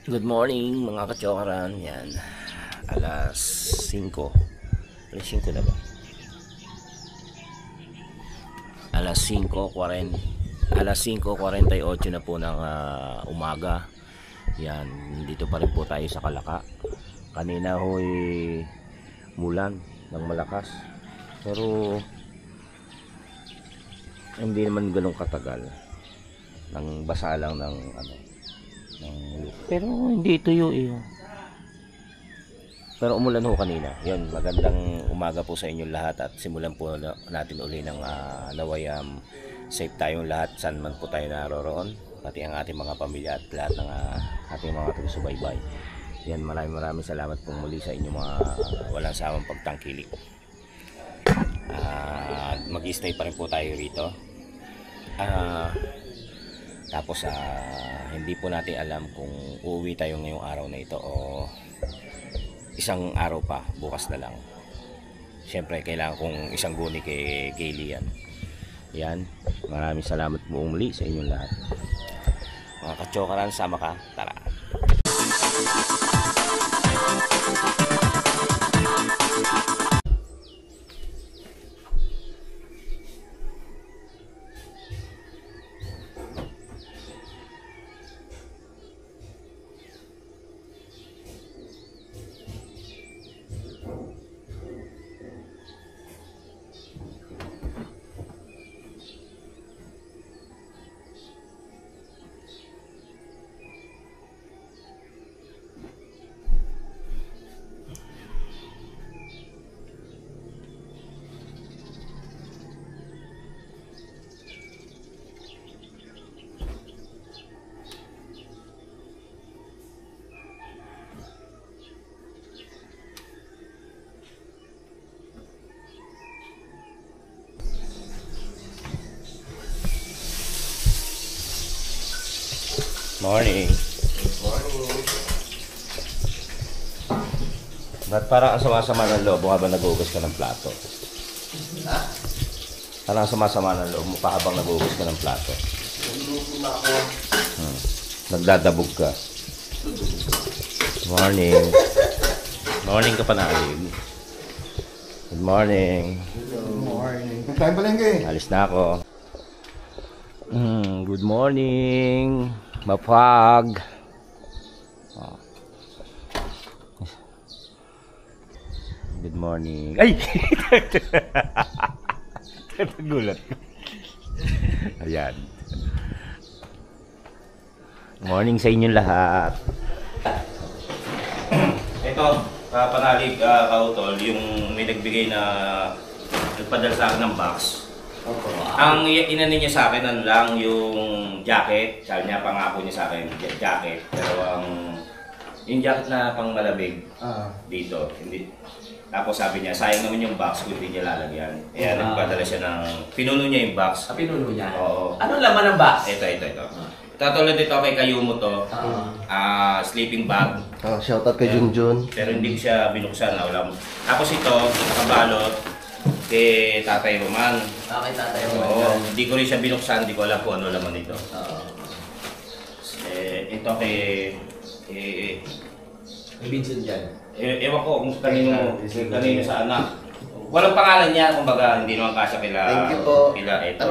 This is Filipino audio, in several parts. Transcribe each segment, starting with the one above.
Good morning mga kachokaran. Yan. Alas 5. Alas 5 na ba? Alas 5:40. Alas 5:48 na po ng umaga. Yan. Dito pa rin po tayo sa Kalaka. Kanina ho'y mulan ng malakas. Pero hindi naman ganun katagal. Nang basa lang ng pero hindi tuyo eh. Pero umulan ho kanina. Yun, magandang umaga po sa inyo lahat at simulan po natin uli ng naway safe tayong lahat saan man po tayo naroroon, pati ang ating mga pamilya at lahat ng ating mga taga-subaybay. Yan, maraming salamat po muli sa inyo mga walang sawang pagtangkilik. Mag-stay pa rin po tayo rito. Tapos hindi po natin alam kung uuwi tayo ngayong araw na ito o isang araw pa, bukas na lang. Siyempre kailangan kong isang guni kay Kaylee yan. Yan, maraming salamat po muli sa inyong lahat. Mga kachokaran, sama ka, tara. Morning. Morning. Ba't parang ang sama-sama ng loob mo habang nag-uugas ka ng plato? Ha? Parang ang sama-sama ng loob mo pa habang nag-uugas ka ng plato. Nagdadabog ka. Morning. Morning ka pa na, Alig. Good morning. Good morning. Nagkain pa lang kayo? Alis na ako. Good morning. Mapag. Good morning. Ay! Nagulat. Ayan. Morning sa inyong lahat. Ito, Panalig, Kautol, yung may nagbigay na nagpadala sa akin ng box. Okay. Ang inano niya sa akin lang yung jacket, sabi niya pangako niya sa akin jacket, pero yung jacket na pang malamig dito, hindi. Tapos sabi niya sayang naman yung box kung hindi niya lalagyan. Kaya nagpadala siya ng pinuno niya yung box. Pinuno niya. Oo. Ano laman ng box? Ito. Tatulad dito kay Kayumo to. Sleeping bag. Shoutout kay Junjun. Pero hindi ko siya binuksan na ulam. Tapos ito, nakabalot kay Tatay Roman. Kay Tatay Roman. Oo, hindi ko rin siya binuksan, hindi ko alam kung ano laman nito. Ito kay Vincent dyan. Ewan ko kung kanino sa anak. Walang pangalan niya, kumbaga hindi naman kasya kila. Thank you po. Ito,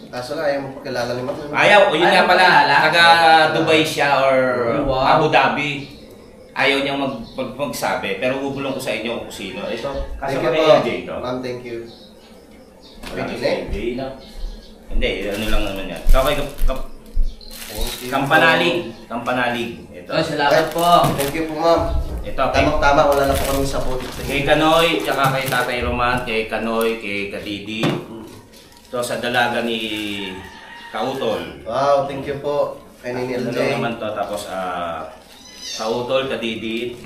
kaso na ayaw mo pakilala ni Mark. Ayaw, yun nga pala, taga Dubai siya or Abu Dhabi. Ayaw niyang magsabi, pero bubulong ko sa inyo kung sino. Ito, kasi kami AJ ito. Ma'am, thank you. Hindi, ano lang naman yan. Kampanalig. Ito. Salamat po. Thank you po, ma'am. Ito, Tamang-tama, wala na po kami sa po. Kay Kanoy, tsaka kay Tatay Roman, kay Kanoy, kay Kadidi. Ito sa dalaga ni Kautol. Wow, thank you po. Kay Ninil J. Ano naman to, tapos Kautol, Kadidi,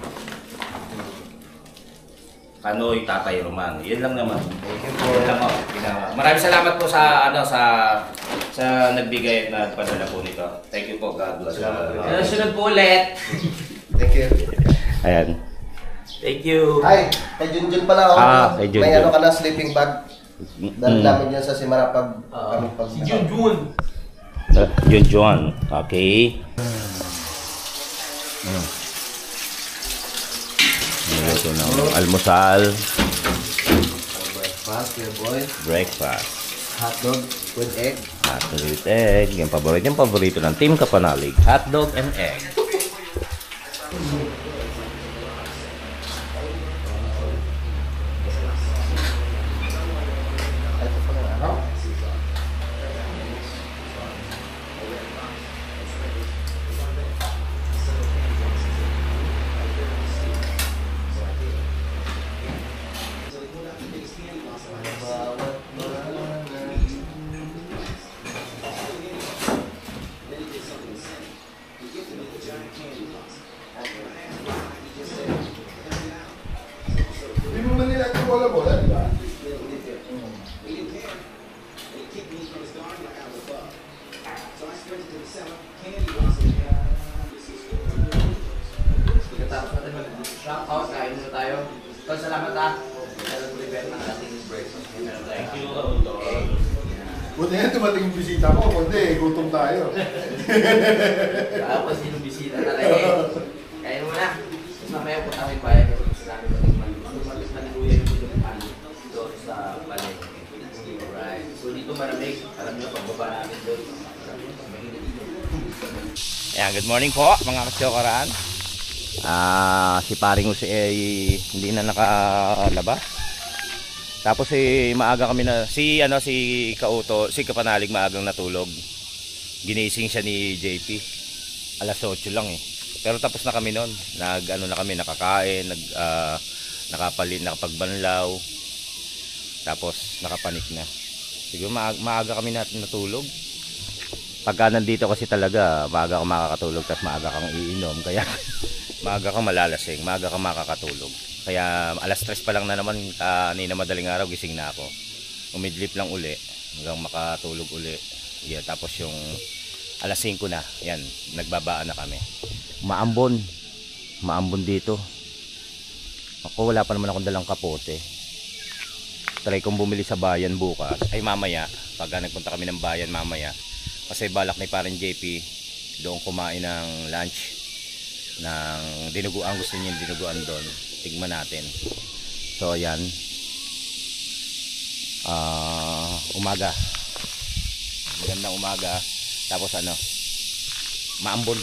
Kanoy, Tatay Roman. Yan lang naman. Thank you po. Maraming salamat po sa nagbigay at nagpadala po nito. Thank you po. God bless. Sunod po ulit. Thank you. Ayan. Thank you. Hi, kay Junjun pala. Kay Junjun. May ano ka na sleeping bag. Dahil namin yan sa Simara pag si Junjun. Junjun. Okay. Niluto ng almusal. Breakfast, yeah boy. Breakfast. Hotdog with egg. Hotdog with egg. Yung paborito ng Team Kapanalig. Hotdog and egg. Ito pa nga, no? Hindi mo man nila ito bola-bola, di ba? Katapos natin mag-shout out, kain muna tayo. Tol, salamat ha. Meron prepare ng ating breakfast. Meron tayo. Thank you, Kautol. Buti nga dumating yung bisita mo, kundi gutom tayo. Tapos yung bisita talaga eh. Kain muna. Tapos mamaya punta kami bayan. Kasi namin matikman. Maluluya yung pulutan doon sa palengke. Alright. So dito maramig. Alam nyo, pagbaba namin doon. Ayan, good morning po mga kasyokaran. Si paring Jose hindi na nakalaba. Tapos maaga kami na si Kauto, si Kapanalig maagang natulog. Ginising siya ni JP. Alas 8 lang eh. Pero tapos na kami noon. Na kami nakakain, nakapagbanlaw. Tapos nakapanik na. Siguro maaga kami natulog. Pagka nandito kasi talaga, maaga kang makakatulog tapos maaga kang iinom. Kaya maaga kang malalasing, maaga kang makakatulog. Kaya alas 3 pa lang na naman, kanina madaling araw gising na ako. Umidlip lang uli hanggang makatulog uli. Yeah, tapos yung alas 5 na, yan, nagbabaan na kami. Maambon dito. Ako wala pa naman akong dalang kapote. Try kong bumili sa bayan bukas, ay mamaya, pagka nagpunta kami ng bayan mamaya. Kasi balak ni parang JP doon kumain ng lunch ng dinuguan, gusto niya yung dinuguan doon. Tignan natin. So ayan, umaga, magandang umaga. Tapos maambon,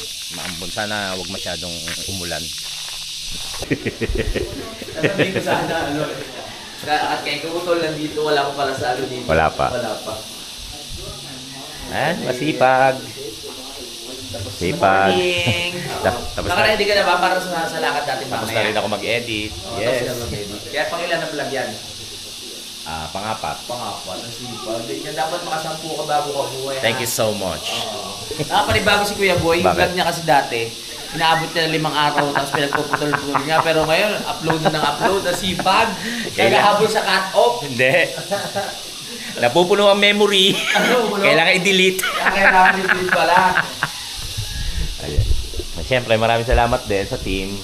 sana wag masyadong umulan. Sasabihin ko sana at kay Kautol nandito, wala ko pala sa dito. Wala pa. Masipag. Sipag. Morning. Tapos Naka-ready ka na ba para sa lakad natin Tapos mamaya? na rin ako mag-edit. Yes. Yes. Kaya pangilan na vlog yan? Pang-apat. Pang-apat. Ang sipag. Yan dapat makasampu ka bago ka buhay. Thank you so much. Nakapanibago si Kuya Boy. Yung Bakit? vlog niya kasi dati, inaabot niya ng 5 araw tapos pinagpuputol-putol niya. Pero ngayon, upload na ng upload. Ang sipag. Kaya habol sa cut-off. Hindi. Napupuno ang memory. Kailangan i-delete. Kailangan i-delete pala. Ayan. Siyempre, maraming salamat din sa team.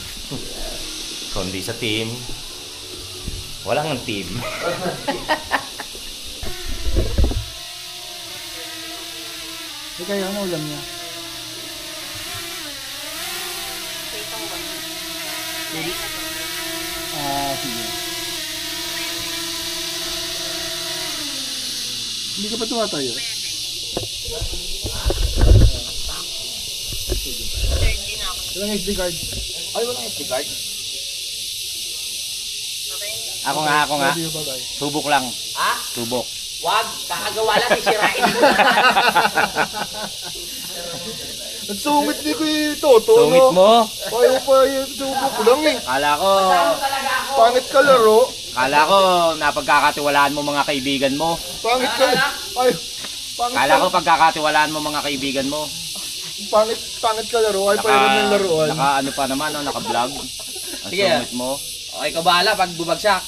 Kundi sa team, walang ang team. Hindi kaya ano ulam niya? Sige. Hindi ka pa tumatayo? Walang SD card. Ay, walang SD card. Ako nga. Love you, bye-bye. Subok lang. Ha? Subok. Wag, kakagawa lang, sisirain mo. Ang sungit ni Kuya Toto, Sungit no? mo. Ayaw pa yung subok lang eh. Kala ko, Talaga ako. Pangit ka laro. napagkakatiwalaan mo mga kaibigan mo. Pangit ka. Ay, pangit Kala ko ka. pagkakatiwalaan mo mga kaibigan mo. Pangit ka laro. Ay, pairam ng laruan. Naka ano pa naman, naka-vlog. Ang Sige. sungit mo. Okay, ka bahala pag bubagsak.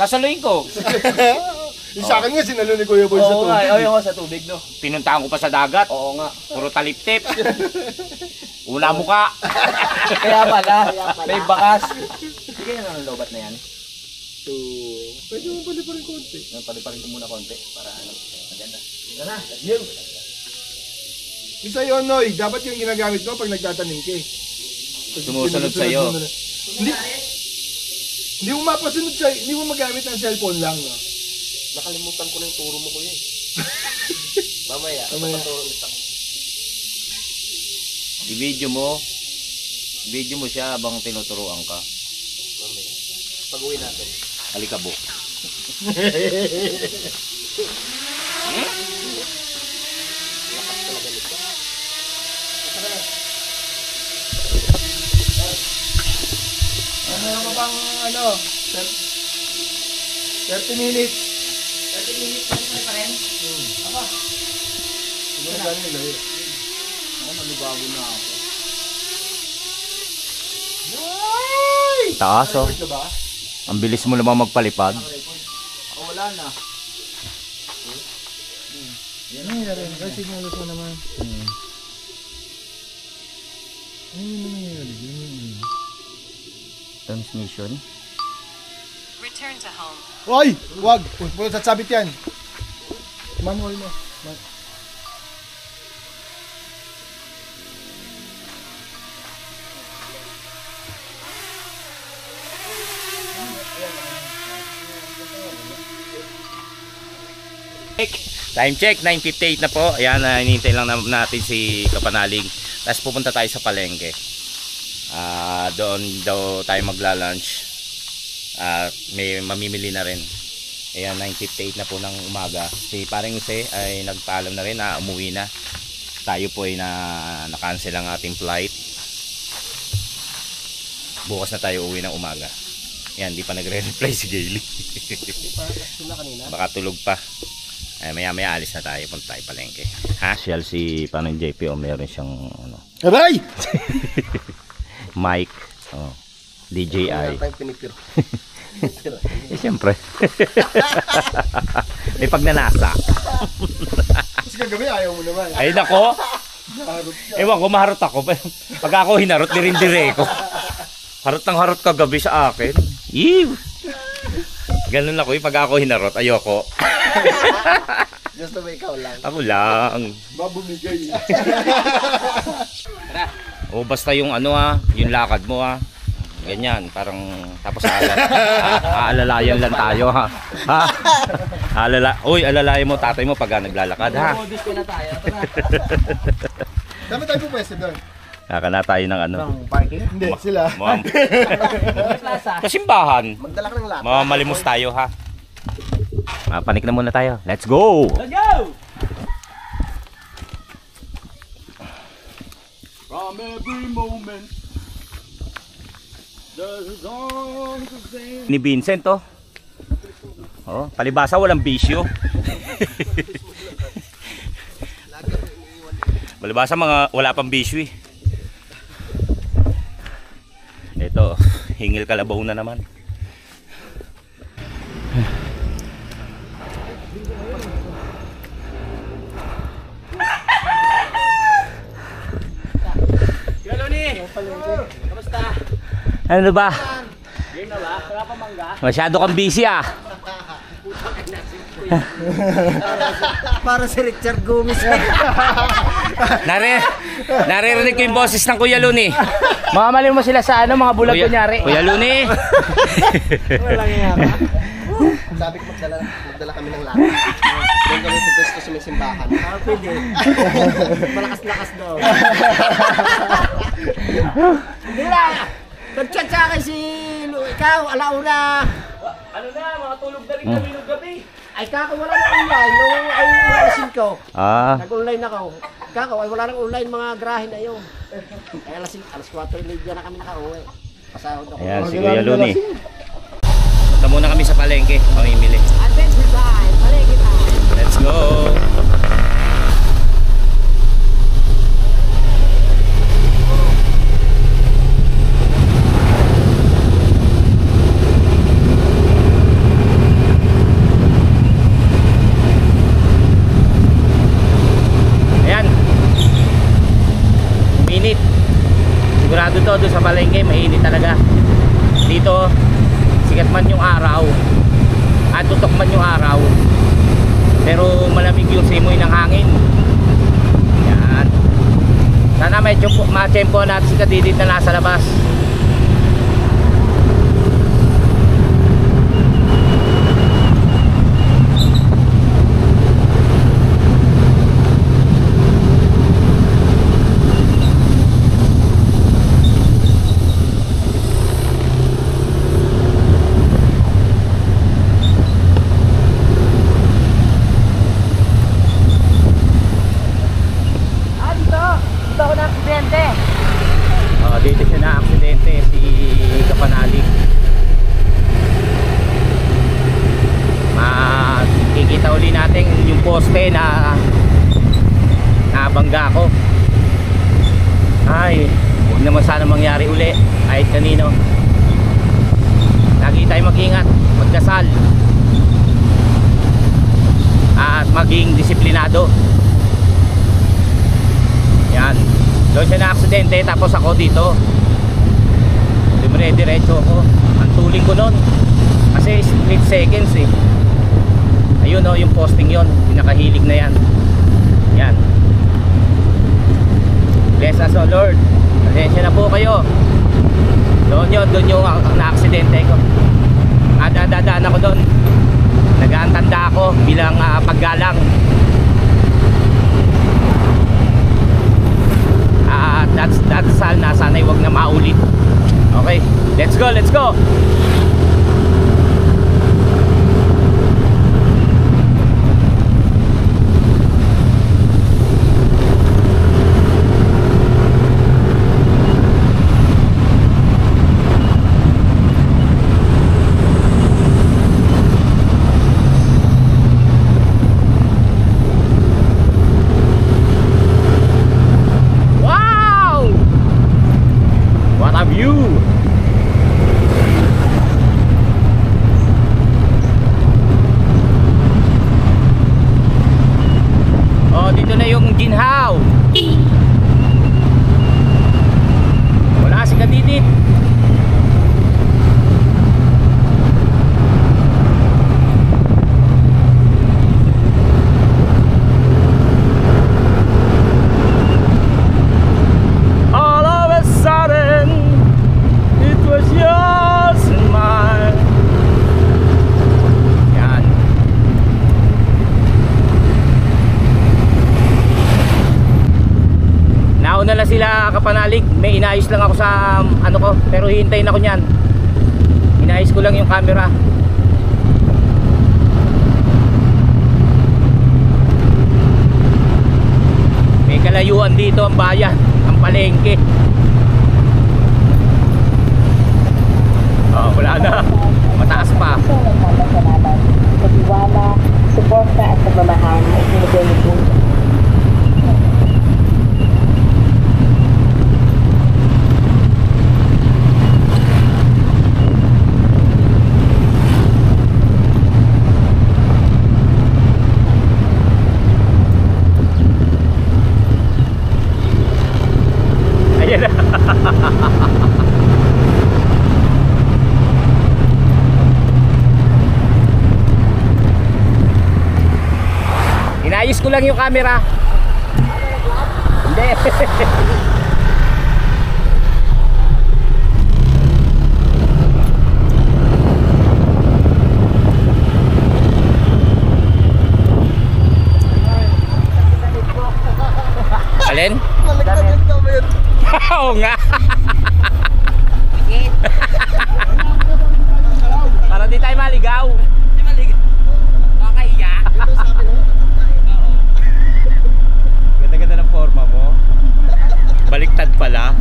Sasaluhin ko. Yung sa akin nga, sinalo ni Kuya Boy sa Oo tubig. nga, ayun nga sa tubig, no? Pinuntahan ko pa sa dagat. Oo nga. Puro talip-tip. Una muka. Kaya pala, may bakas. Sige na ng lobat na yan. So, pwede mo pali pa rin konti. Paliparin ko muna konti para maganda. Ito na, let's go. Isa yun, Noy. Dapat yung ginagamit mo pag nagtatanim ka eh. Sumusunod sa'yo. Hindi. Hindi mo mapasunod sa'yo. Hindi mo magamit ang cellphone lang. No? Nakalimutan ko na yung turo mo ko yun. Mamaya. Papaturo ulit ako. I-video mo siya habang tinuturuan ka. Mamaya. Pag-uwi natin. Alikabok. Lakas talaga nito. Meron ka pang 30 minutes. 30 minutes pa rin. Aba. Siguro gano'n nila eh. Ako nalibago na ako. Taas oh. Record ka ba? Ang bilis mo naman magpalipad. Ako wala na. Yan ang rin. Kasi sinulot mo naman. Transmission. Return to home. Hoy! Wag! Pulot at sabit yan. Manual mo. Time check, 9:58 na po. Ayan, hinihintay lang natin si Kapanalig. Tapos pupunta tayo sa palengke. Doon daw tayo magla-lunch. May mamimili na rin. Ayan, 9:58 na po ng umaga. Si Paring Jose ay nagpaalam na rin na umuwi na. Tayo po ay na-cancel ang ating flight. Bukas na tayo uwi ng umaga. Ayan, di pa nagre-reply si Gailey. Baka tulog pa. Ay, maya alis na tayo, punta tayo palengke. Ha? Siya si Panong JP, meron siyang Aray! mic, DJI. Wala tayong pinipiro. Siyempre. May pagnanasa. Kasi kagabi ayaw mo naman. Ay nako. Ewan ko, maharot ako. Pag ako hinarot, dirindire ko. Harot ng harot kagabi sa akin. Ew! Ganun ako, pag ako hinarot, ayoko. Just the way ikaw lang. Ako lang. Babumigay. O basta yung yung lakad mo ganyan, parang tapos aalalayan lang tayo ha. Alalayan mo tatay mo pag naglalakad ha. Disco na tayo. Dami tayo po pwede doon. Nakana tayo ng Parking? Hindi, sila. Sa simbahan. Magdala ka ng lata. Mamalimos tayo ha. Panik na muna tayo. Let's go! Let's go! From every moment, the song to sing. Ni Vincent palibasa walang bisyo. Palibasa wala pang bisyo eh. Ito, hingil kalabaw na naman. Kamusta? Ano ba? Game na ba? Wala pa mangga? Masyado kang busy Para si Richard Gomez. Naririnig ko yung boses ng Kuya Luni. Mamamalin mo sila sa mga bulag kunyari. Kuya Luni. Walang yara. Sabi ko magdala kami ng lata. Doon kami pupusto sa may simbahan. Pwede. Malakas-lakas daw. Hindi na! Nag-chat sa akin si ikaw, alauna. Ano na, mga tulog na rin kami ng gabi. Ay kako, wala nang online. Nung ay malasin ko. Nag-online ako. Kako, ay wala nang online mga grahin na yun. Ay alas 4:30 na kami nakauwi. Pasahod ako. Ayan, si Kuya Luni. Punta muna kami sa palengke, mamimili. Adventure time, palengke time. Let's go! Ayan. Mainit. Sigurado to doon sa palengke, mainit talaga. Dito, sikat man yung araw at tutok man yung araw, pero malamig yung simoy ng hangin. Yan. Sana may ma-tempo natin si Kadidit na nasa labas. Dito siya na aksidente si Kapanalig. Makikita uli natin yung poste na nabangga ko. Ay, huwag naman sana mangyari uli kahit kanino. Lagi tayo mag-ingat, magdasal at maging disiplinado. Yan. Doon siya na aksidente, tapos ako dito diretso ako. Ang tuling ko nun kasi split seconds eh. Ayun o, yung posting yon, pinakahilig na yan. Yan. Bless us o Lord. Pasensya na po kayo. Doon yung na-aksidente ko. Dadaan ako doon. Nag-aantanda ako bilang paggalang. That's na sana'y wag na maulit. Okay, let's go, let's go. Dito na yung ginhaw. Wala si Kadidit. All of a sudden it was yours and mine. Yan. Nauna na sila Kapanalig. May inayos lang ako sa ano ko, pero hihintayin ako niyan. Inayos ko lang yung camera. May kalayuan dito ang bayan, ang palengke. Oh, wala na. Mataas pa. Sa tiwala, suporta at pagmamahal ay binigay ni Puso. Ayan na. Inayos ko lang yung camera. Hindi. Alin? Maligtad ka ba yun? Oo nga. Para di tayo maligaw. Di maligaw. Nakakahiya. Dito sabi mo, Ganda-ganda ng forma mo. Baliktad pala.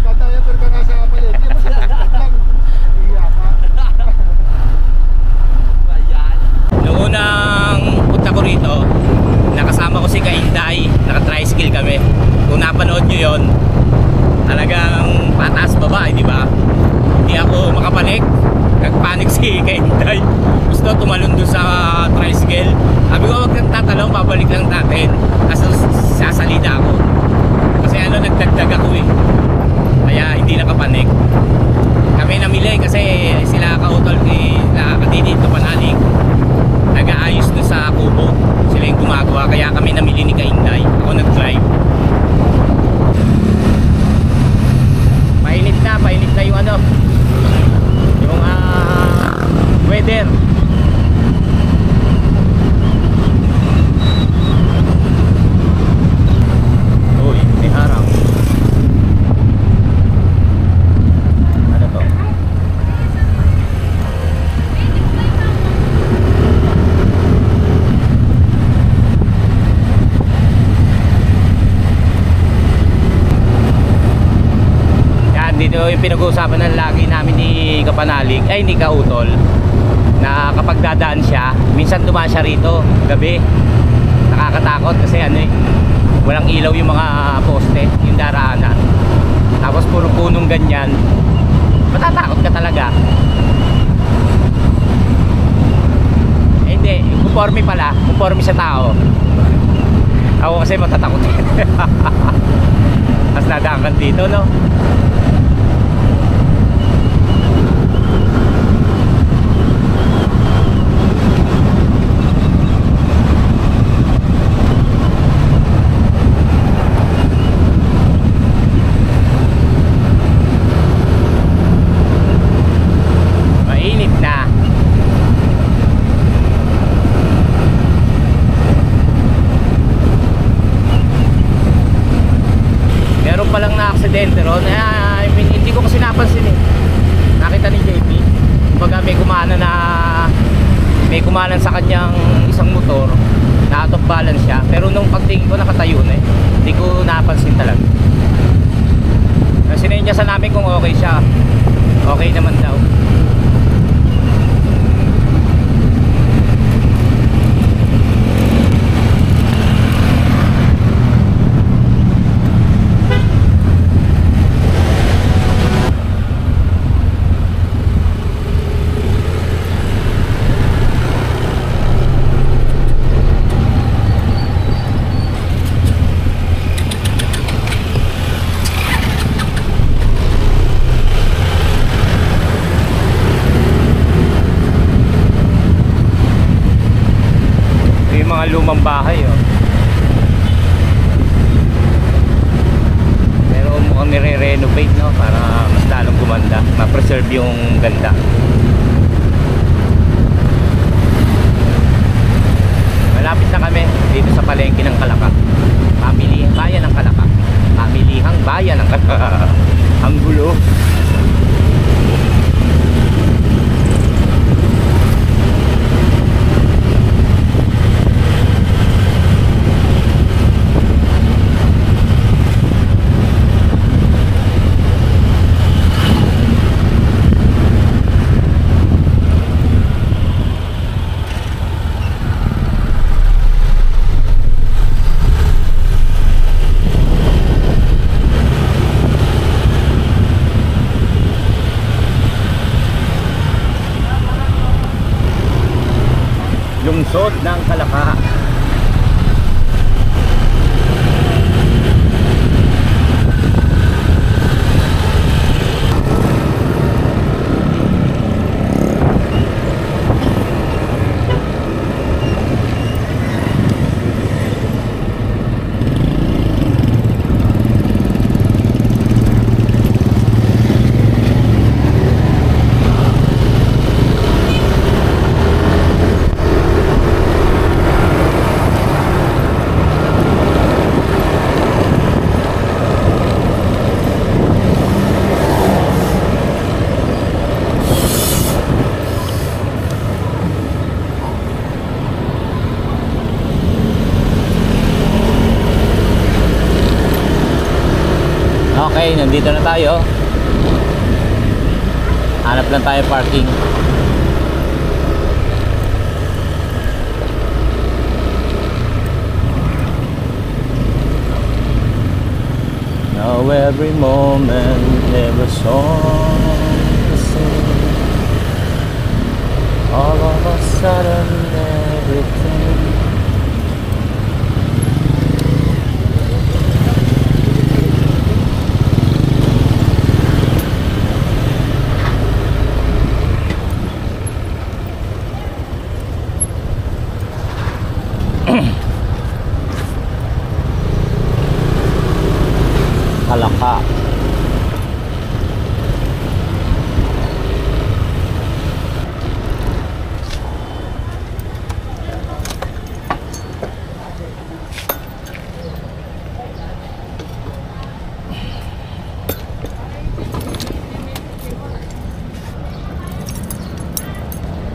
Tataya pero ka nga sa palengke, mas nagtag lang. Iya ka. Noong unang punta ko rito, nakasama ko si Kainday. Naka-tricycle kami. Kung napanood nyo yon, talagang pataas baba, di ba? Hindi ako makapanik. Nagpanik si Kainday. Gusto tumalon doon sa tricycle. Sabi ko, wag kang tatalong, babalik lang natin. Kasi sasalida ako. Kasi nagdagdag ako eh. Kaya hindi nakapanik. Kami namili kasi sila kautol ni Kadidit Kapanalig. Nag-aayos doon sa kubo. Sila yung gumagawa. Kaya kami namili ni Kainday. Ako nag-drive. together. Uy, may harang. Ano to? Yan, dito yung pinag-uusapan ng lagi namin ni Kapanalig, ay ni Kautol, na kapag dadaan siya, minsan dumaan siya rito gabi. Nakakatakot kasi ano eh, walang ilaw yung mga poste, yung daraanan. Tapos puro punong ganyan, matatakot ka talaga. Eh hindi, conforme pala, conforme sa tao. Ako kasi matatakot. Mas nadaan ka dito, no? Mainit na. Meron palang na aksidente ron. I mean, hindi ko kasi napansin eh. Nakita ni JP, kumbaga may kumanan sa kanyang isang motor na out of balance siya, pero nung pagtingin ko nakatayo na eh. Hindi ko napansin talaga. Sinenyasan namin kung okay siya. Okay naman daw. Lumang bahay oh. Pero mukhang nire-renovate no, para mas lalong gumanda, ma-preserve yung ganda. Malapit na kami dito sa palengke ng Kalaka. Pamilihang bayan ng Kalaka. Pamilihang bayan ng Kalaka. Ang gulo. Lungsod ng Kalaka. Okay, nandito na tayo. Hanap lang tayo parking. Now every moment, every song to sing. All of a sudden, everything. Kalaka.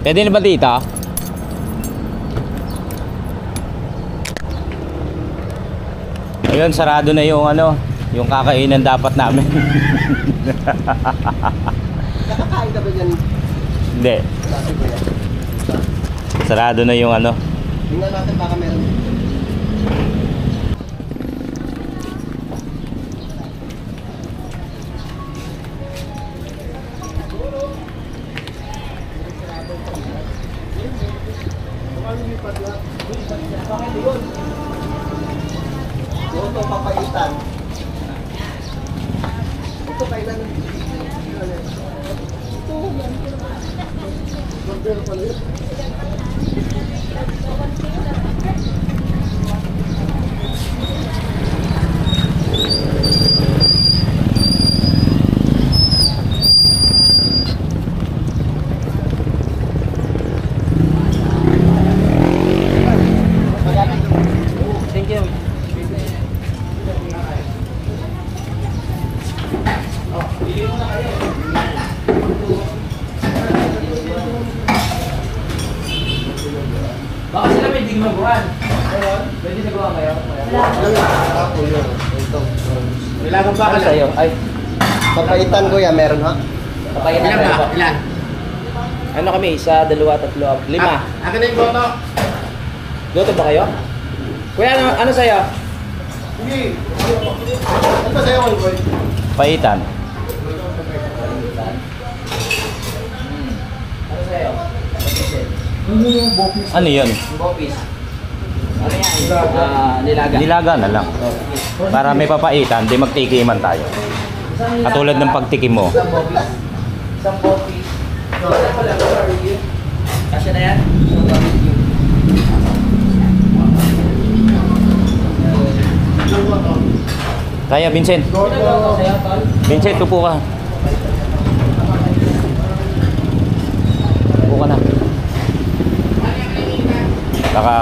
Pwede na ba dito? Ayun, sarado na yung ano, yung kakainan dapat namin. Nakakain ka ba dyan? Hindi. Dati ba yan? Sarado na yung ano. Tingnan natin baka meron. Ito papaitan. Ito kailan? Burger pala yun. Thank you. Baka sila may digmaguan. Pwede nagawa kayo? Ako yun. Ito. Nilagang ba ka sa'yo? Ay, Papaitan kuya, meron ha? papayin na ba? Ilan? Ano kami? Isa, dalawa, tatlo, lima. Akin na yung boto. Luto ba kayo? Kuya, ano sa'yo? Sige. Ano sa'yo, boy? Paitan. Ano sa'yo? Ano yun? Bopis. Ano yan? Nilaga. Nilaga na lang. Para may papaitan, di magtikiman tayo. Katulad ng pagtikim mo. Isang bopis. Isang bopis. Ano pala? Barbecue. Kasya na yan? Kaya, Vincent. Vincent, upo ka. Upo ka na. Baka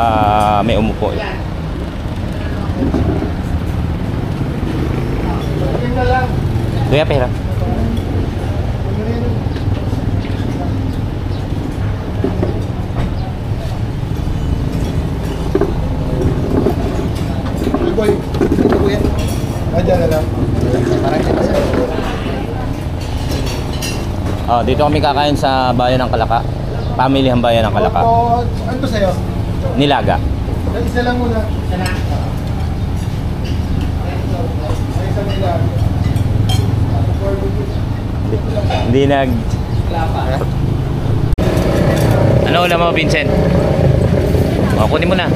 may umupo eh. Kuya, pera. Boy. Ito kuya. Diyan na lang. Parang dito sa Oh, dito kami kakain sa bayan ng Kalaka. Pamilihang bayan ng Kalaka. Ano to sa'yo? Nilaga. Isa lang muna. Isa na. Isa nila. Hindi nag... Ano ulam mo, Vincent? O, kunin mo na.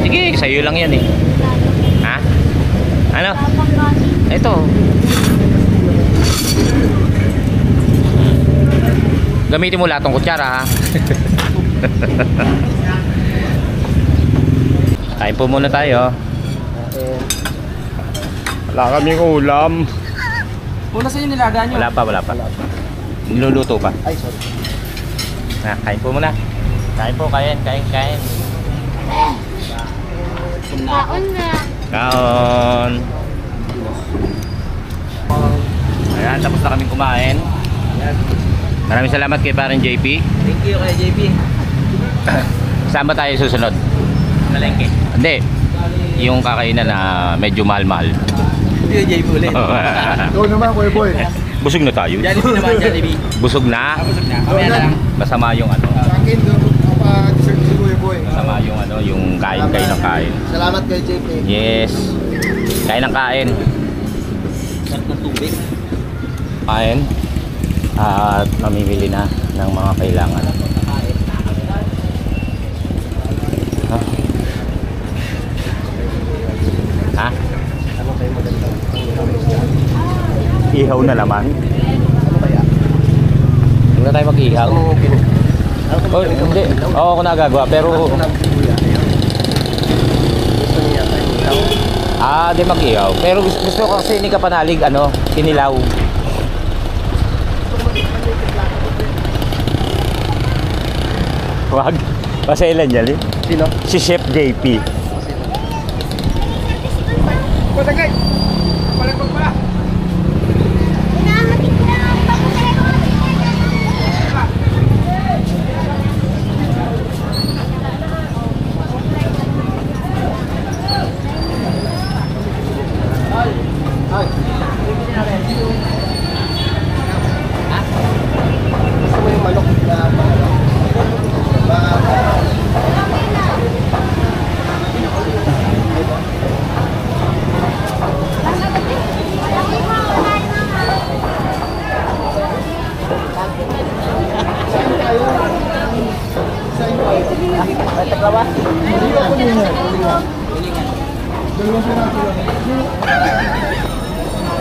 Sige, sa'yo lang yan eh. Ha? Ano? Ito. Gamitin mo lahat ng kutsara, ha? Kain po muna tayo. Wala kaming ulam. Una sa inyo nilaga nyo. Wala pa. Niluluto pa. Ay, sorry. Kain po muna. Kain po, kain. Kaon na. Kaon. Ayan, tapos na kaming kumain. Maraming salamat kay parang JP. Thank you kay JP. Saan ba tayo susunod? Malengke. Hindi. Yung kakainan na medyo mahal-mahal. Hindi yung JP ulit. Ikaw naman, Kuya Boy. Busog na tayo. Jollibee naman, Jollibee. Busog na. Tapos na. Mamaya na lang. Masama yung ano. Sa akin, pa-dessert si Kuya Boy. Masama yung ano, yung kain ng kain. Salamat kay JP. Yes. Kain ng kain. Sarap ng tubig. Kain. At mamimili na ng mga kailangan. Ha? Ano kayo maganda? Ihaw na naman. Ano kaya? Huwag na tayo mag-ihaw. Gusto mo pinu... Oh, hindi. Oo, ako nagagawa. Pero, Gusto niya tayo ilaw. di mag-ihaw. Pero gusto ko kasi ni Kapanalig, ano, kinilaw. Wag. Pasailan niya, Lin. Sino? Si Chef JP. Patagay! Palagpag pa!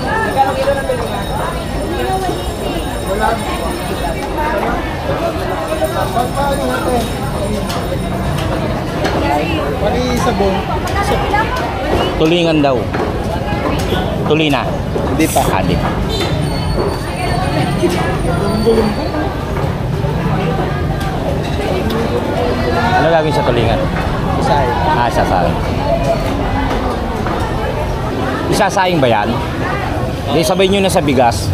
Magkano kilo ng tulingan? Wala. Paano natin? Pati sabon. Tulingan daw. Tulina. Hindi pa. Hindi. Ano gagawin sa tulingan? Isay. Sasayang. Isasayang ba yan? Hindi, sabay nyo na sa bigas.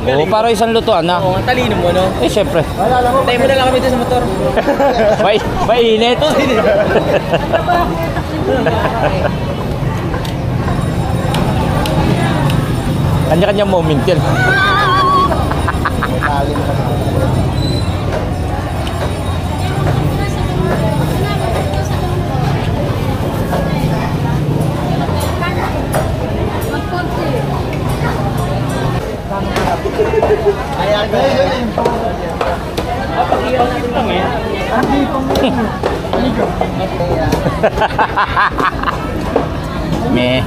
Oo, para isang lutuan na. Oo, ang talino mo, no? Eh, syempre. Tayo mo na lang kami dito sa motor. Mainit. Kanya-kanya moment yan. Ayan, Meh.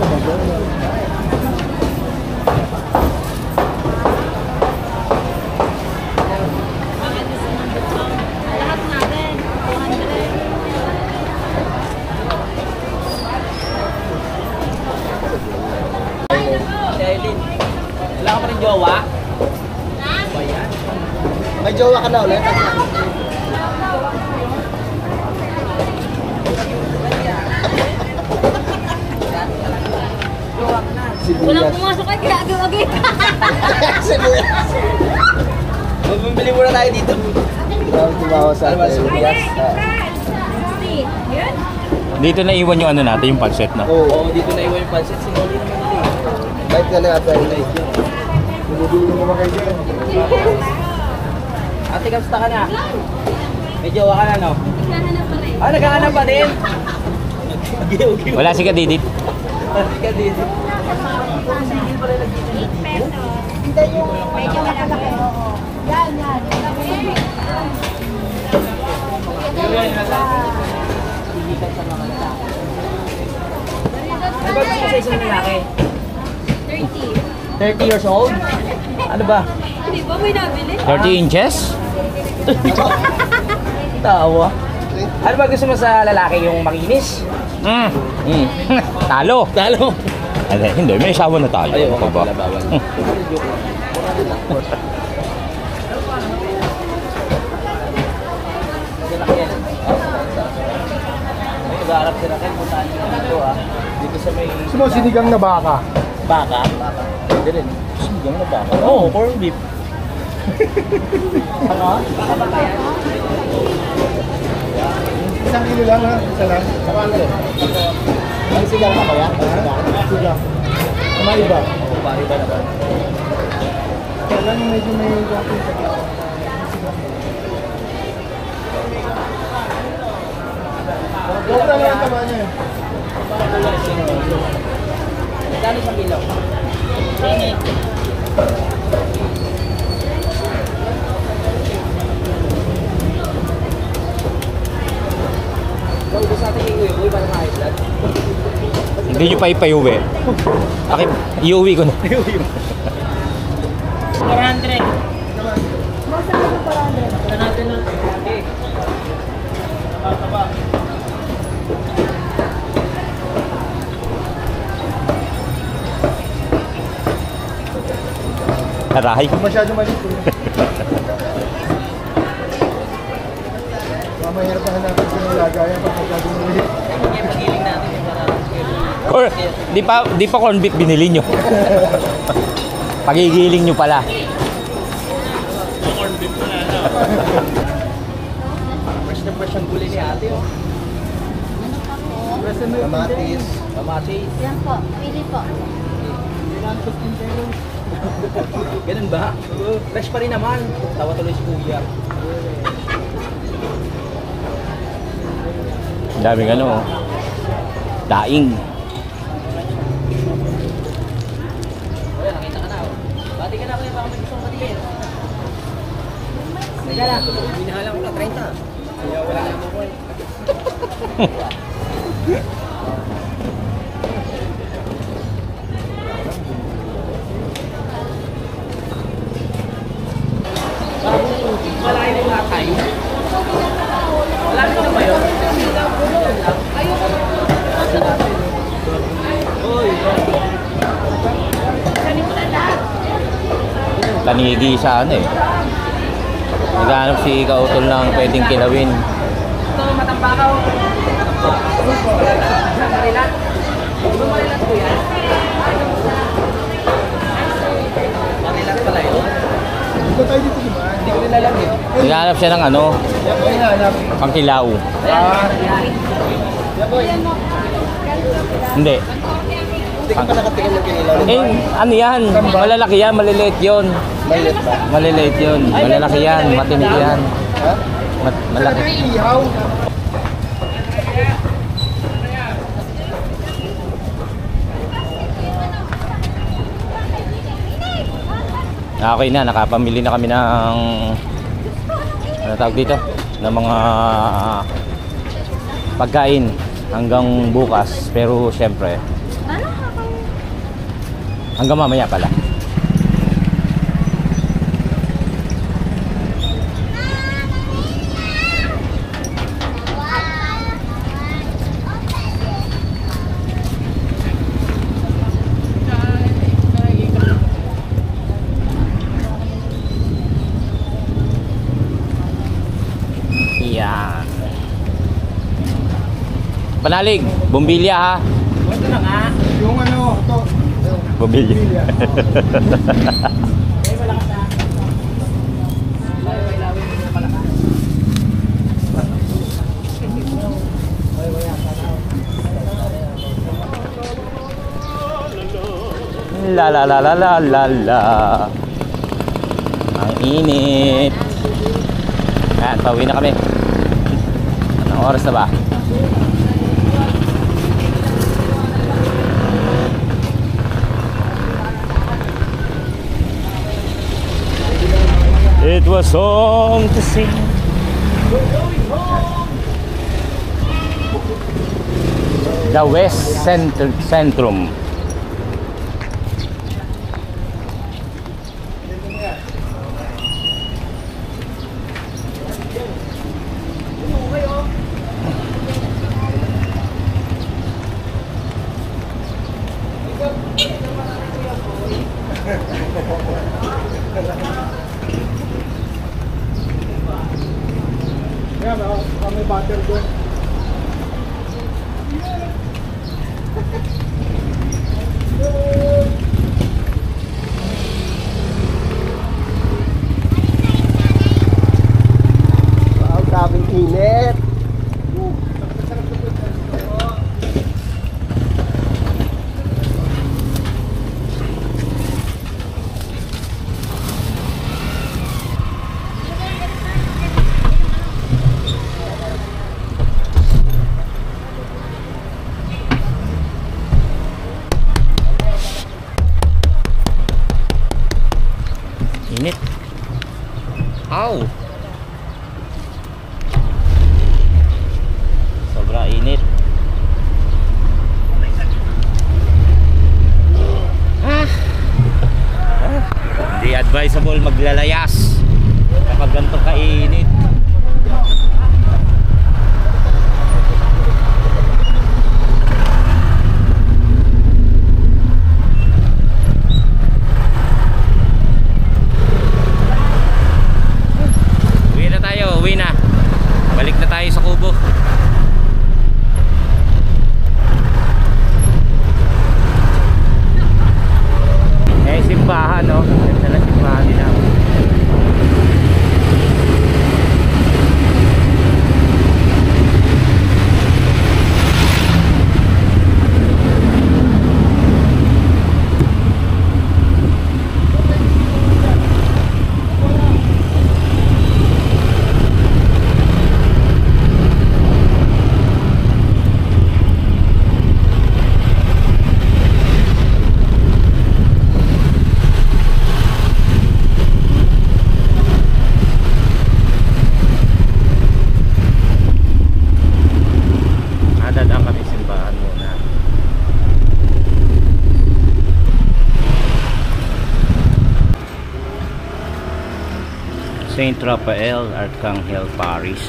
Lahat natin. 200. Si Aileen, wala ka pa rin jowa? Ba yan? May jowa ka na ulit. Walang pumasok ay gagawagi. Sibuyas. Bumili muna tayo dito. Tumawa sa atin. Yan. Dito na iwan yung ano natin, yung panset na. Oo. Oo, dito na iwan yung pansit. Sinuli naman nila eh. Bait ka na natin. Bumibili naman kayo dyan. Ate, kamusta ka na? May jowa ka na, no? Naghahanap pala eh. Ah, naghahanap pa din? Wala si Kadidit. Ate ka dito. 8 pesos. Medyo malaki. Yan, yan. Ano ba gusto sa isang lalaki? 30. 30 years old? Ano ba? Di ba may nabili? 30 inches? Tawa. Ano ba gusto mo sa lalaki? Yung makinis? Talo. Talo. Hindi, may asawa na tayo. Ayaw, Ano ba? bawal. Joke lang. Lalaki yan. May nag-aarap sila kayo. Puntaan nyo dito ah. Dito sa may... Gusto mo sinigang na baka? Baka? Baka. Pwede rin. Sinigang na baka? Oo, corn beef. Ano? Baka ba kaya? Isang kilo lang ha? Isa lang? Ang sigang ka ba yan? Sigang. Ama iba. Oo, iba naman. Kailan medyo may gapin sa gila. Dobra lang ang tama niya eh. Magkano sa kilo? Ikaw gusto natin iuwi para ma-high blood? Hindi nyo pa ipayuwi. Bakit? Iuwi ko na. 400. Basta natin lang. Okay. Taba. Aray. Masyado maliit eh. Mahirap na hanapin sa nilagayan pag masyado maliit. Kaya magiling natin yung para Or, di pa corn beef binili nyo. Pagigiling nyo pala. corn beef na na. Fresh na fresh ang gulay ni ate oh. Kamatis. Kamatis. Yan po. Pili po. Ganun ba? Fresh pa rin naman. Tawa tuloy si kuya. Daming ano. Daing. Kuya, nakita ka na oh. Bati ka na kuya, baka may gusto kong batiin. Sige na. Binahalan ko na 30. Kaya wala na mo po eh. tanigi sa ano eh. Naghahanap si Kautol ng pwedeng kilawin. Ito, matambakaw. Marilat. Marilat ko yan. Marilat pala yun. Dito tayo dito diba? Hindi ko rin alam eh. Naghahanap siya ng ano, pangkilaw. Hindi. Hindi ka pa nakatingin ng kinilaw. Eh, ano yan? Malalaki yan, maliliit yun. Maliit ba? Maliliit yun. Malalaki yan, matinig yan. Ha? Malaki. Ihaw. Okay na, nakapamili na kami ng ano tawag dito? Ng mga pagkain hanggang bukas. Pero syempre, hanggang mamaya pala. Yan. Panalig, bumbilya ha. Ito na nga. Yung ano, ito. Bumbilya. La la la la la la la. Ang init. Yan, pauwi na kami. Anong oras na ba? It was song to sing. The West Centrum. Yan, may butter doon. Wow, grabing init. Init. Ow! Sobra init. Hindi advisable maglalayas kapag ganito kainit. Uwi na. Balik na tayo sa Kubo. Eh, simbahan, no? Ganda na simbahan nila. Saint Raphael, Arcangel Parish.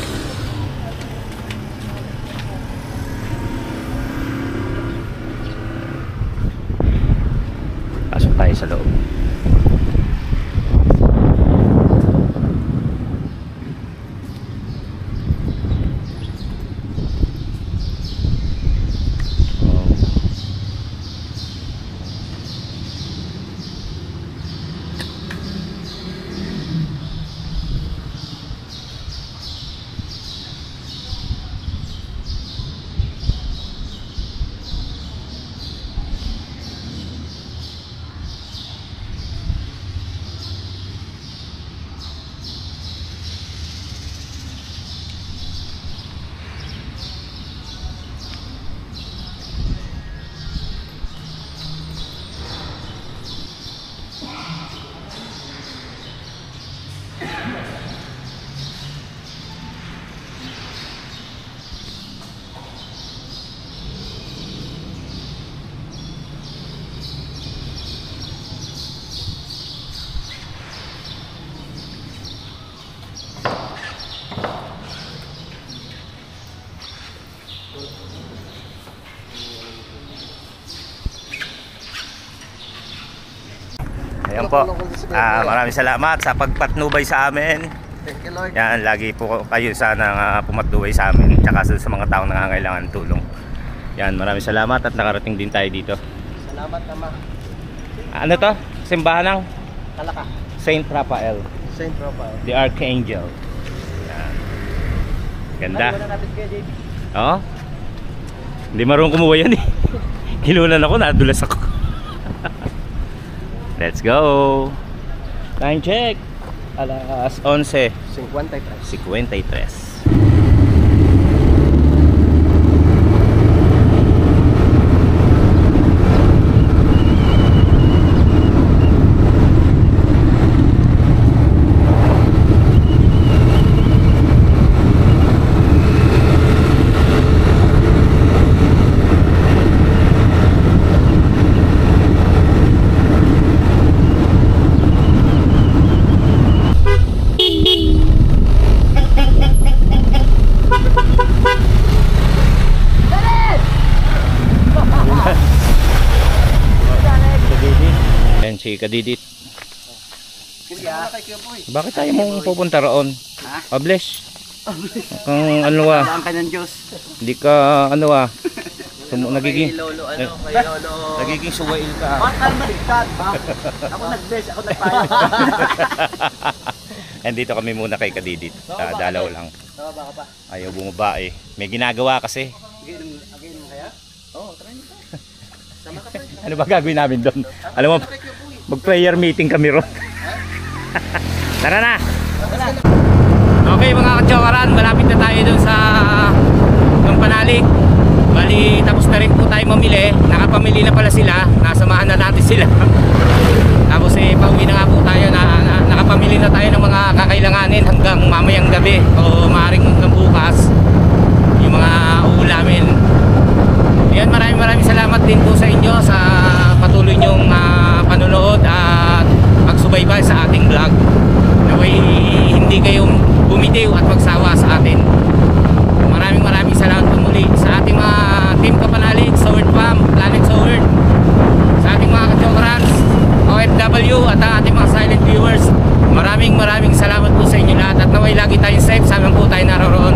Pasok tayo sa loob. Yan po. Maraming salamat sa pagpatnubay sa amin. Thank you, Lord. Yan, lagi po kayo sana pumatnubay sa amin. Tsaka sa mga taong nangangailangan ng tulong. Yan, maraming salamat at nakarating din tayo dito. Salamat naman. Ano to? Simbahan ng Kalaka. Saint Raphael, Saint Raphael. the Archangel. Yan. Ganda. Ano natin kaya, JB? Oo. Hindi marunong kumuha yan eh. Kinunan ako, nadulas ako. Let's go. Time check. Alas 11. 53. Yan si Kadidit. Bakit tayo mong pupunta roon? Bless. Kung ano Ang kanyang Diyos. hindi ka ano nagiging Kay Lolo, kay Lolo. nagiging suwail ka. Bakit maligtad? Ako nag-bless, ako nagpayag. Andito kami muna kay Kadidit. Dalaw lang. Oo, baka pa. Ayaw bumaba eh. May ginagawa kasi. Again kaya? Oo, try nito. Sama ka pa. Ano ba gagawin namin doon? Alam mo, mag-prayer meeting kami ron. Tara na! Okay mga kachokaran, malapit na tayo doon sa Panalig. Bali, tapos na rin po tayo mamili. Nakapamili na pala sila. Nasamahan na natin sila. Tapos pauwi na nga po tayo. Nakapamili na tayo ng mga kakailanganin hanggang mamayang gabi o maaaring hanggang bukas. Yung mga uulamin. Ayan, maraming salamat din po sa inyo sa patuloy nyong panonood at pagsubaybay sa ating vlog. Naway hindi kayong bumitiw at magsawa sa atin. Maraming salamat po muli sa ating mga Team Kapanalig, Sword Fam, Planet Sword, sa ating mga kachokrans, OFW at ang ating mga silent viewers. Maraming salamat po sa inyo lahat at naway lagi tayong safe saan po tayo naroroon.